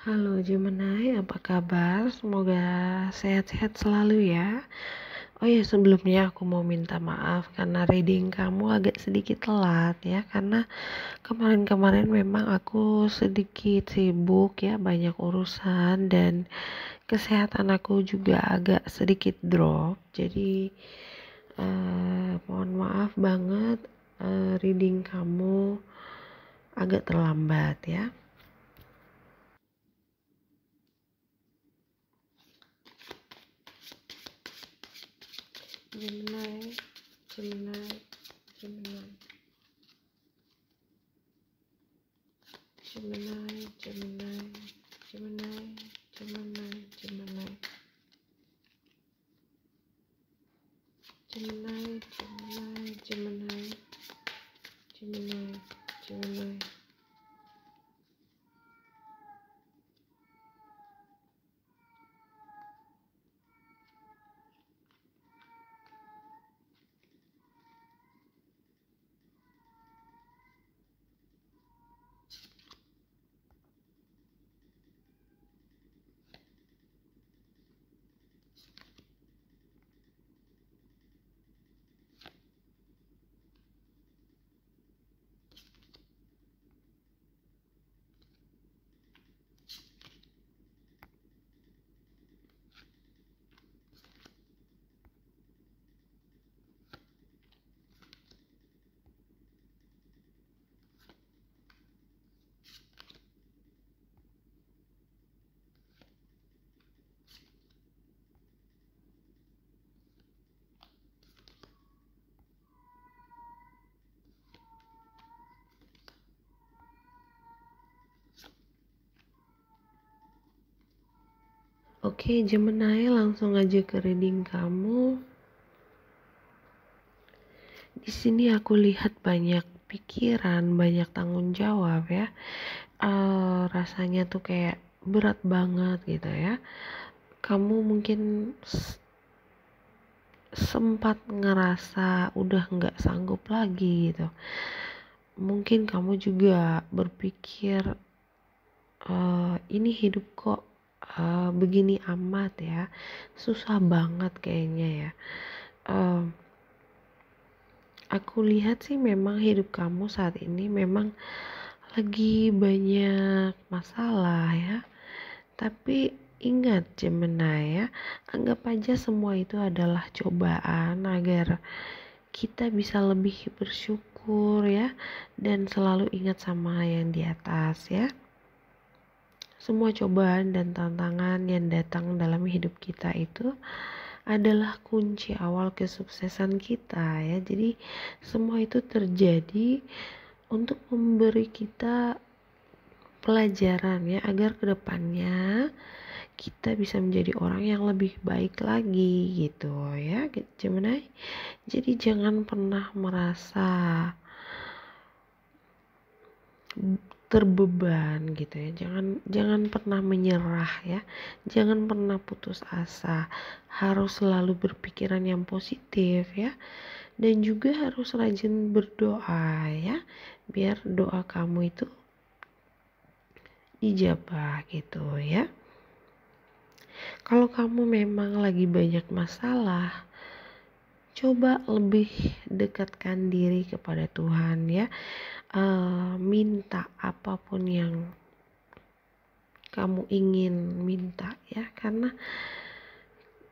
Halo Gemini, apa kabar? Semoga sehat-sehat selalu ya. Oh ya, sebelumnya aku mau minta maaf karena reading kamu agak sedikit telat ya. Karena kemarin-kemarin memang aku sedikit sibuk ya, banyak urusan dan kesehatan aku juga agak sedikit drop. Jadi mohon maaf banget, reading kamu agak terlambat ya. Gemini, Gemini, Gemini, Gemini, Gemini, Gemini, Gemini, Gemini, Gemini, Gemini, Gemini, Gemini, Gemini. Oke, Gemini, langsung aja ke reading kamu. Di sini aku lihat banyak pikiran, banyak tanggung jawab ya. Rasanya tuh kayak berat banget gitu ya. Kamu mungkin sempat ngerasa udah nggak sanggup lagi gitu. Mungkin kamu juga berpikir ini hidup kok begini amat ya, susah banget kayaknya ya. Uh, aku lihat sih memang hidup kamu saat ini memang lagi banyak masalah ya. Tapi ingat Gemini ya, anggap aja semua itu adalah cobaan agar kita bisa lebih bersyukur ya, dan selalu ingat sama yang di atas ya. Semua cobaan dan tantangan yang datang dalam hidup kita itu adalah kunci awal kesuksesan kita ya. Jadi semua itu terjadi untuk memberi kita pelajaran ya, agar kedepannya kita bisa menjadi orang yang lebih baik lagi gitu ya Gemini. Jadi jangan pernah merasa terbeban gitu ya, jangan pernah menyerah ya, jangan pernah putus asa, harus selalu berpikiran yang positif ya, dan juga harus rajin berdoa ya, biar doa kamu itu dijabah gitu ya. Kalau kamu memang lagi banyak masalah, coba lebih dekatkan diri kepada Tuhan ya. Minta apapun yang kamu ingin minta ya, karena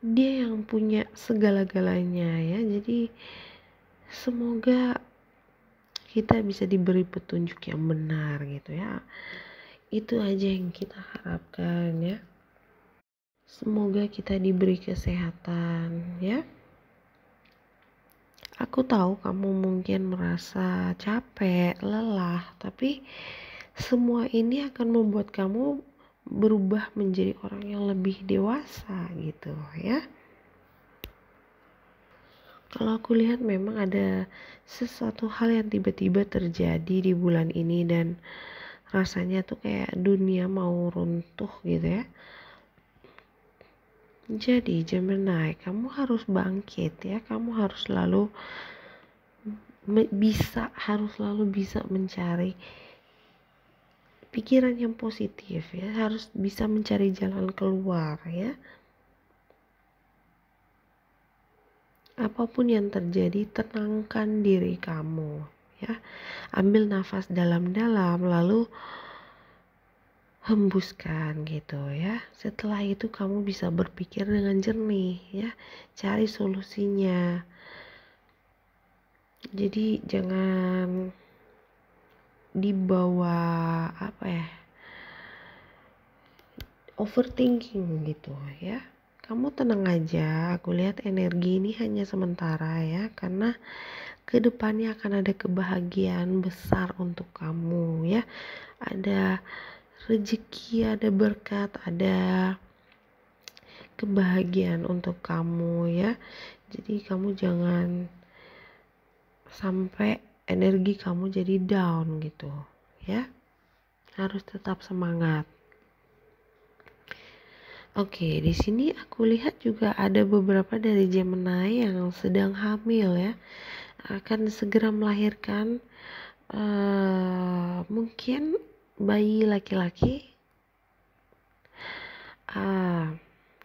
Dia yang punya segala-galanya ya. Jadi semoga kita bisa diberi petunjuk yang benar gitu ya. Itu aja yang kita harapkan ya. Semoga kita diberi kesehatan ya. Aku tahu kamu mungkin merasa capek, lelah, tapi semua ini akan membuat kamu berubah menjadi orang yang lebih dewasa gitu ya. Kalau aku lihat memang ada sesuatu hal yang tiba-tiba terjadi di bulan ini dan rasanya tuh kayak dunia mau runtuh gitu ya. Jadi Gemini, kamu harus bangkit ya, kamu harus selalu bisa mencari pikiran yang positif ya, harus bisa mencari jalan keluar ya. Apapun yang terjadi, tenangkan diri kamu ya. Ambil nafas dalam-dalam lalu hembuskan gitu ya. Setelah itu kamu bisa berpikir dengan jernih ya. Cari solusinya. Jadi jangan dibawa overthinking gitu ya. Kamu tenang aja, aku lihat energi ini hanya sementara ya, karena kedepannya akan ada kebahagiaan besar untuk kamu ya. Ada rezeki, ada berkat, ada kebahagiaan untuk kamu ya. Jadi kamu jangan sampai energi kamu jadi down gitu ya. Harus tetap semangat. Oke, di sini aku lihat juga ada beberapa dari Gemini yang sedang hamil ya, akan segera melahirkan mungkin bayi laki-laki,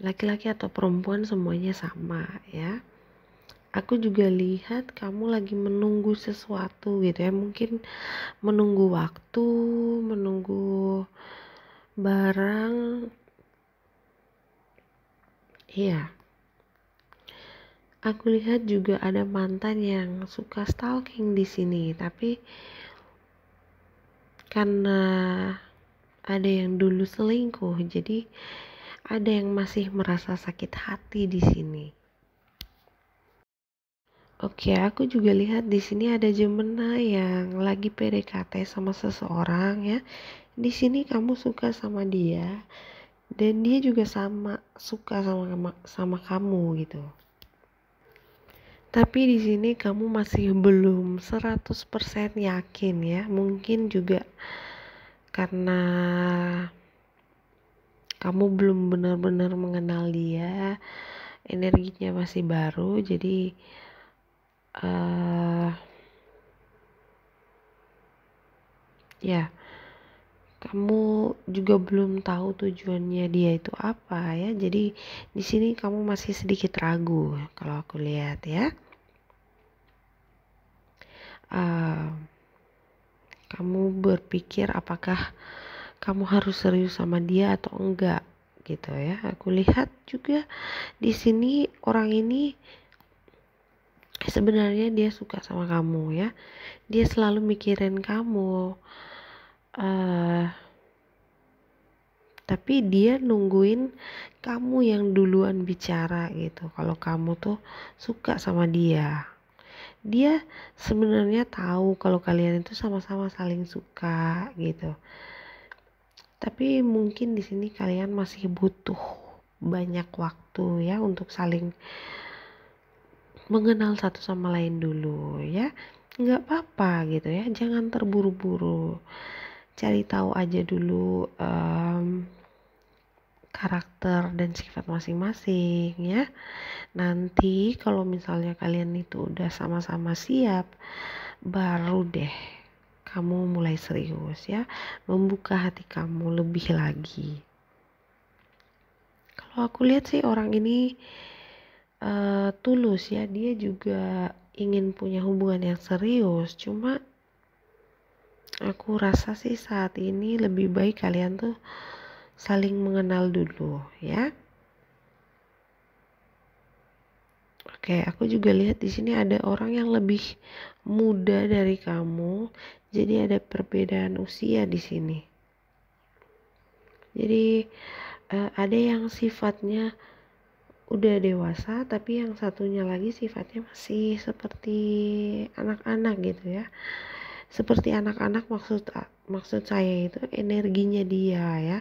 laki-laki atau perempuan semuanya sama ya. Aku juga lihat kamu lagi menunggu sesuatu gitu ya, mungkin menunggu waktu, menunggu barang. Iya. Aku lihat juga ada mantan yang suka stalking di sini, tapi karena ada yang dulu selingkuh, jadi ada yang masih merasa sakit hati di sini. Oke, aku juga lihat di sini ada Gemini yang lagi PDKT sama seseorang ya. Di sini kamu suka sama dia dan dia juga suka sama kamu gitu. Tapi di sini kamu masih belum 100% yakin ya. Mungkin juga karena kamu belum benar-benar mengenal dia, energinya masih baru, jadi ya kamu juga belum tahu tujuannya dia itu apa ya. Jadi di sini kamu masih sedikit ragu kalau aku lihat ya. Kamu berpikir apakah kamu harus serius sama dia atau enggak gitu ya. Aku lihat juga di sini orang ini sebenarnya dia suka sama kamu ya. Dia selalu mikirin kamu. Tapi dia nungguin kamu yang duluan bicara gitu. Kalau kamu tuh suka sama dia. Dia sebenarnya tahu kalau kalian itu sama-sama saling suka gitu. Tapi mungkin di sini kalian masih butuh banyak waktu ya untuk saling mengenal satu sama lain dulu ya. Nggak apa-apa gitu ya, jangan terburu-buru. Cari tahu aja dulu karakter dan sifat masing-masing ya. Nanti kalau misalnya kalian itu udah sama-sama siap, baru deh kamu mulai serius ya, membuka hati kamu lebih lagi. Kalau aku lihat sih orang ini tulus ya, dia juga ingin punya hubungan yang serius. Cuma aku rasa sih saat ini lebih baik kalian tuh saling mengenal dulu ya. Oke, aku juga lihat di sini ada orang yang lebih muda dari kamu. Jadi ada perbedaan usia di sini. Jadi ada yang sifatnya udah dewasa, tapi yang satunya lagi sifatnya masih seperti anak-anak gitu ya. Seperti anak-anak maksud saya itu energinya dia ya.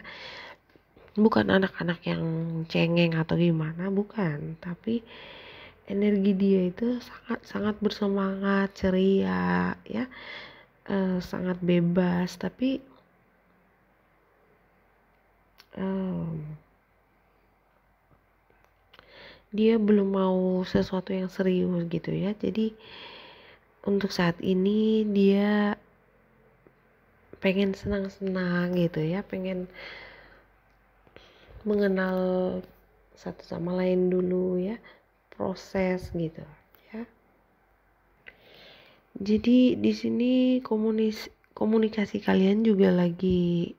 Bukan anak-anak yang cengeng atau gimana, bukan, tapi energi dia itu sangat bersemangat, ceria ya, sangat bebas, tapi dia belum mau sesuatu yang serius gitu ya. Jadi untuk saat ini dia pengen senang-senang gitu ya, pengen mengenal satu sama lain dulu ya, proses gitu ya. Jadi di sini komunikasi kalian juga lagi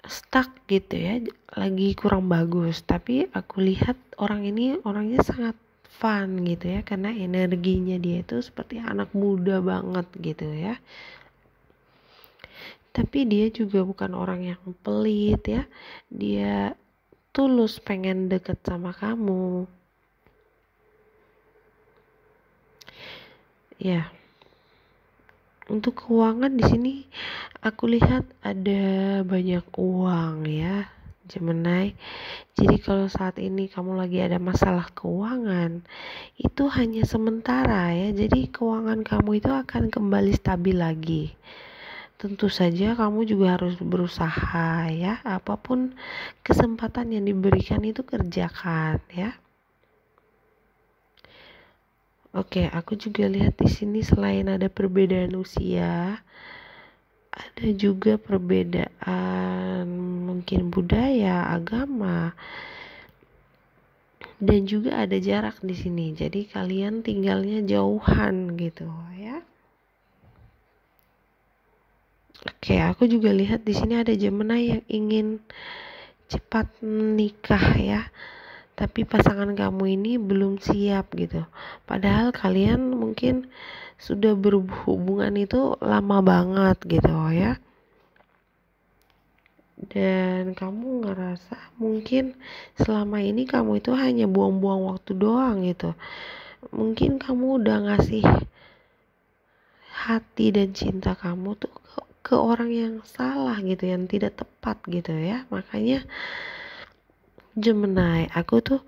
stuck gitu ya, lagi kurang bagus. Tapi aku lihat orang ini orangnya sangat fun gitu ya, karena energinya dia itu seperti anak muda banget gitu ya. Tapi dia juga bukan orang yang pelit ya, dia tulus pengen deket sama kamu ya. Untuk keuangan di sini aku lihat ada banyak uang ya, Gemini. Jadi kalau saat ini kamu lagi ada masalah keuangan, itu hanya sementara ya. Jadi keuangan kamu itu akan kembali stabil lagi. Tentu saja kamu juga harus berusaha ya. Apapun kesempatan yang diberikan itu kerjakan ya. Oke, aku juga lihat di sini selain ada perbedaan usia, ada juga perbedaan mungkin budaya, agama, dan juga ada jarak di sini. Jadi kalian tinggalnya jauhan gitu ya. Oke, aku juga lihat di sini ada Gemini yang ingin cepat menikah ya. Tapi pasangan kamu ini belum siap gitu. Padahal kalian mungkin sudah berhubungan itu lama banget gitu ya. Dan kamu ngerasa mungkin selama ini kamu itu hanya buang-buang waktu doang gitu. Mungkin kamu udah ngasih hati dan cinta kamu tuh ke orang yang salah gitu, yang tidak tepat gitu ya. Makanya Gemini, aku tuh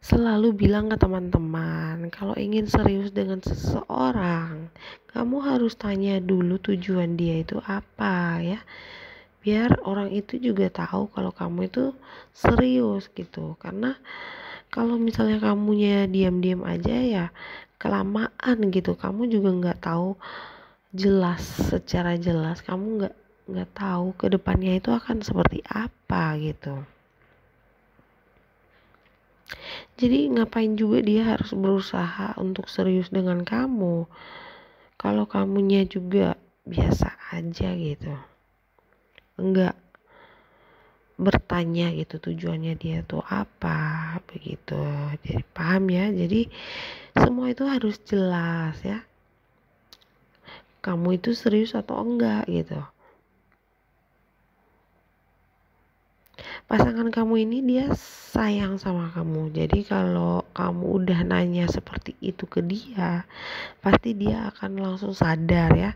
selalu bilang ke teman-teman, kalau ingin serius dengan seseorang, kamu harus tanya dulu tujuan dia itu apa ya. Biar orang itu juga tahu kalau kamu itu serius gitu. Karena kalau misalnya kamunya diam-diam aja ya kelamaan gitu, kamu juga nggak tahu jelas, secara jelas kamu nggak tahu ke depannya itu akan seperti apa gitu. Jadi ngapain juga dia harus berusaha untuk serius dengan kamu kalau kamunya juga biasa aja gitu, enggak bertanya gitu tujuannya dia tuh apa begitu. Jadi paham ya, jadi semua itu harus jelas ya, kamu itu serius atau enggak gitu. Pasangan kamu ini dia sayang sama kamu. Jadi kalau kamu udah nanya seperti itu ke dia, pasti dia akan langsung sadar ya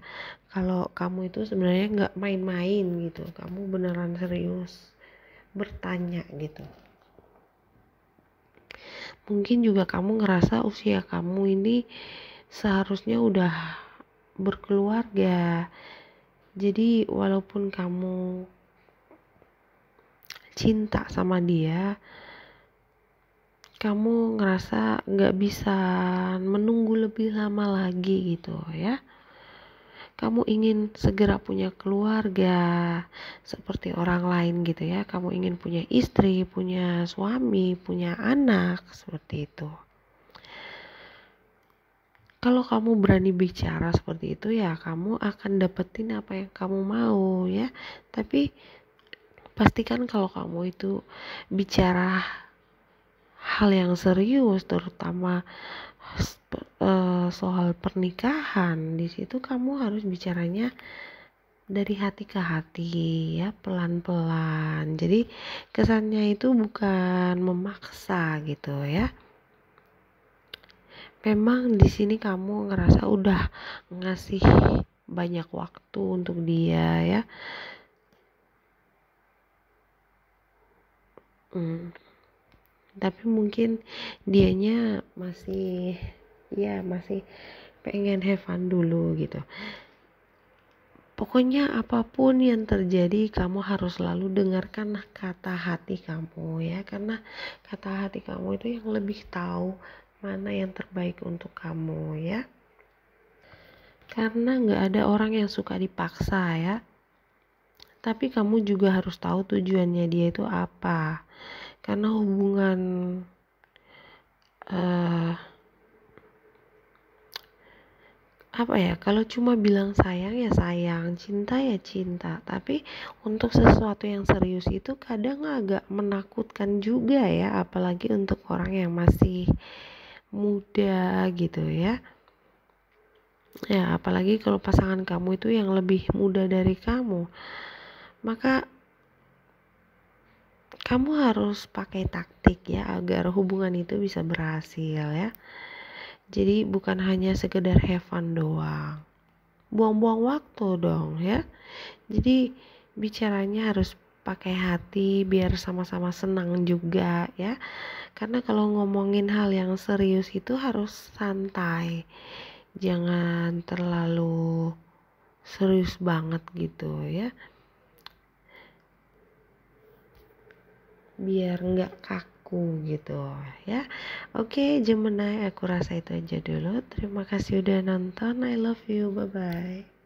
kalau kamu itu sebenarnya nggak main-main gitu. Kamu beneran serius bertanya gitu. Mungkin juga kamu ngerasa usia kamu ini seharusnya udah berkeluarga. Jadi walaupun kamu cinta sama dia, kamu ngerasa nggak bisa menunggu lebih lama lagi gitu ya. Kamu ingin segera punya keluarga seperti orang lain gitu ya. Kamu ingin punya istri, punya suami, punya anak seperti itu. Kalau kamu berani bicara seperti itu ya kamu akan dapetin apa yang kamu mau ya. Tapi pastikan kalau kamu itu bicara hal yang serius, terutama soal pernikahan, di situ kamu harus bicaranya dari hati ke hati ya, pelan-pelan. Jadi kesannya itu bukan memaksa gitu ya. Memang di sini kamu ngerasa udah ngasih banyak waktu untuk dia ya. Tapi mungkin dianya masih pengen have fun dulu gitu. Pokoknya apapun yang terjadi kamu harus selalu dengarkan kata hati kamu ya, karena kata hati kamu itu yang lebih tahu mana yang terbaik untuk kamu ya. karena nggak ada orang yang suka dipaksa ya. Tapi kamu juga harus tahu tujuannya dia itu apa, karena hubungan eh apa ya, kalau cuma bilang sayang ya sayang, cinta ya cinta, tapi untuk sesuatu yang serius itu kadang agak menakutkan juga ya, apalagi untuk orang yang masih muda gitu ya. Ya apalagi kalau pasangan kamu itu yang lebih muda dari kamu, maka kamu harus pakai taktik ya agar hubungan itu bisa berhasil ya. Jadi bukan hanya sekedar have fun doang, buang-buang waktu dong ya. Jadi bicaranya harus pakai hati biar sama-sama senang juga ya. Karena kalau ngomongin hal yang serius itu harus santai, jangan terlalu serius banget gitu ya, biar nggak kaku gitu ya. Oke Gemini, aku rasa itu aja dulu. Terima kasih udah nonton. I love you, bye bye.